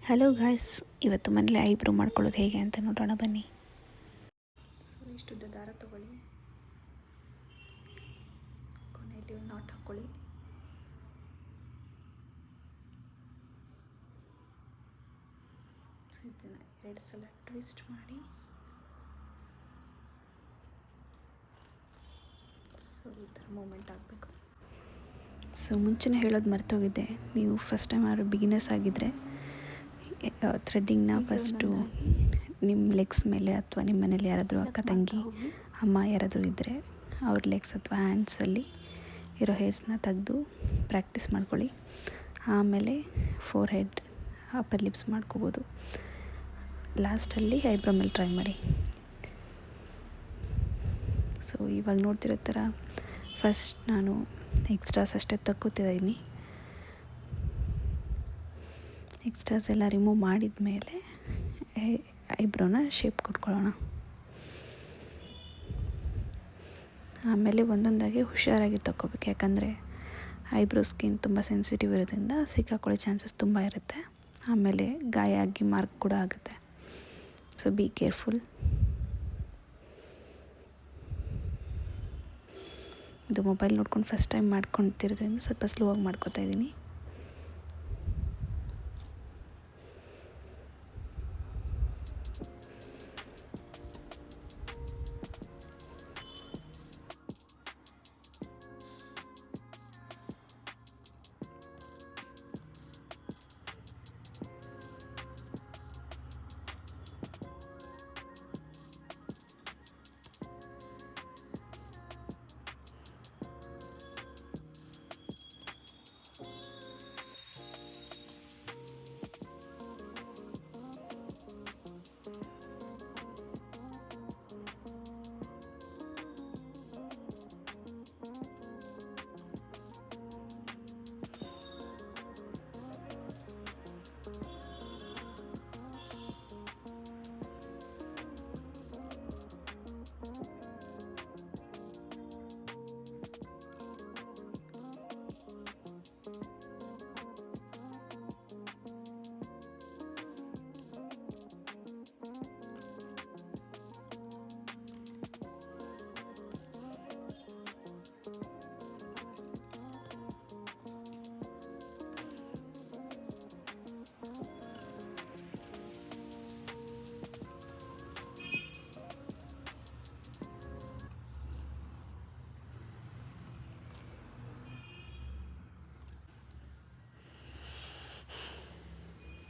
Hello guys, ಇವತ್ತು ಮನೇಲಿ eyebrow ಮಾಡ್ಕೊಳ್ಳೋದು ಹೇಗೆ ಅಂತ ನೋಡೋಣ ಬನ್ನಿ. ಸೊ ಇಷ್ಟುದ್ದ ದಾರ ತೊಗೊಳ್ಳಿ, ಕೊನೆಯಲ್ಲಿ ಒಂದು ನಾಟ್ ಹಾಕ್ಕೊಳ್ಳಿ. ಸೊ ಇದನ್ನು 2 ಸಲ ಟ್ವಿಸ್ಟ್ ಮಾಡಿ, ಸೊ ಈ ಥರ ಮೂಮೆಂಟ್ ಆಗಬೇಕು. ಸೊ ಮುಂಚೆನೇ ಹೇಳೋದು ಮರ್ತೋಗಿದ್ದೆ, ನೀವು ಫಸ್ಟ್ ಟೈಮ್ ಯಾರು ಬಿಗಿನರ್ಸ್ ಆಗಿದ್ದರೆ ಥ್ರೆಡ್ಡಿಂಗ್ನ ಫಸ್ಟು ನಿಮ್ಮ ಲೆಗ್ಸ್ ಮೇಲೆ ಅಥವಾ ನಿಮ್ಮ ಮನೇಲಿ ಯಾರಾದರೂ ಅಕ್ಕ ತಂಗಿ ಅಮ್ಮ ಯಾರಾದರೂ ಇದ್ದರೆ ಅವ್ರ ಲೆಗ್ಸ್ ಅಥವಾ ಹ್ಯಾಂಡ್ಸಲ್ಲಿ ಇರೋ ಹೇರ್ಸ್ನ ತೆಗೆದು ಪ್ರಾಕ್ಟೀಸ್ ಮಾಡ್ಕೊಳ್ಳಿ. ಆಮೇಲೆ ಫೋರ್ ಹೆಡ್, ಅಪ್ಪರ್ ಲಿಪ್ಸ್ ಮಾಡ್ಕೋಬೋದು. ಲಾಸ್ಟಲ್ಲಿ ಐಬ್ರೋ ಮೇಲೆ ಟ್ರೈ ಮಾಡಿ. ಸೊ ಇವಾಗ ನೋಡ್ತಿರೋ ಥರ ಫಸ್ಟ್ ನಾನು ಎಕ್ಸ್ಟ್ರಾಸ್ ಅಷ್ಟೇ ತಕ್ಕೋತಿದ್ದೀನಿ. ಎಕ್ಸ್ಟ್ರಾಸ್ ಎಲ್ಲ ರಿಮೂವ್ ಮಾಡಿದ ಮೇಲೆ ಐಬ್ರೋನ ಶೇಪ್ ಕೊಟ್ಕೊಳ್ಳೋಣ. ಆಮೇಲೆ ಒಂದೊಂದಾಗಿ ಹುಷಾರಾಗಿ ತಗೋಬೇಕು, ಯಾಕಂದರೆ ಐಬ್ರೋ ಸ್ಕಿನ್ ತುಂಬ ಸೆನ್ಸಿಟಿವ್ ಇರೋದ್ರಿಂದ ಸಿಕ್ಕಾಕೊಳ್ಳೋ ಚಾನ್ಸಸ್ ತುಂಬ ಇರುತ್ತೆ. ಆಮೇಲೆ ಗಾಯ ಆಗಿ ಮಾರ್ಕ್ ಕೂಡ ಆಗುತ್ತೆ. So be careful. ಇದು ಮೊಬೈಲ್ ನೋಡ್ಕೊಂಡು ಫಸ್ಟ್ ಟೈಮ್ ಮಾಡ್ಕೊತಿರೋದ್ರಿಂದ ಸ್ವಲ್ಪ ಸ್ಲೋ ಆಗಿ ಮಾಡ್ಕೊತಾ ಇದ್ದೀನಿ.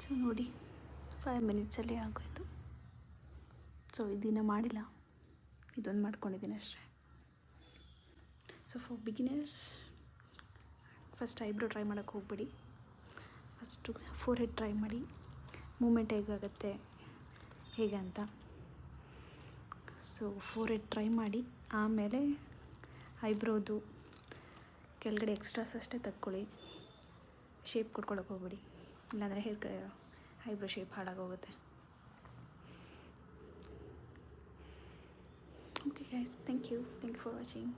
ಸೊ ನೋಡಿ, 5 ಮಿನಿಟ್ಸಲ್ಲಿ ಆಗೋಯ್ತು. ಸೊ ಇದನ್ನು ಮಾಡಿಲ್ಲ, ಇದೊಂದು ಮಾಡ್ಕೊಂಡಿದ್ದೀನಿ ಅಷ್ಟೇ. So for beginners first eyebrow try ಮಾಡೋಕ್ಕೆ ಹೋಗ್ಬೇಡಿ. ಫಸ್ಟು ಫೋರ್ ಹೆಡ್ ಟ್ರೈ ಮಾಡಿ, ಮೂಮೆಂಟ್ ಹೇಗಾಗುತ್ತೆ ಹೇಗೆ ಅಂತ. ಸೊ ಫೋರ್ ಹೆಡ್ ಟ್ರೈ ಮಾಡಿ, ಆಮೇಲೆ ಐಬ್ರೋದು ಕೆಳಗಡೆ ಎಕ್ಸ್ಟ್ರಾಸ್ ಅಷ್ಟೇ ತಕ್ಕೊಳ್ಳಿ. ಶೇಪ್ ಕೊಟ್ಕೊಳ್ಳೋಕೆ ಹೋಗ್ಬೇಡಿ, ಇಲ್ಲಾಂದರೆ ಐಬ್ರೋ ಶೇಪ್ ಹಾಳಾಗೋಗುತ್ತೆ. Okay guys, thank you for watching.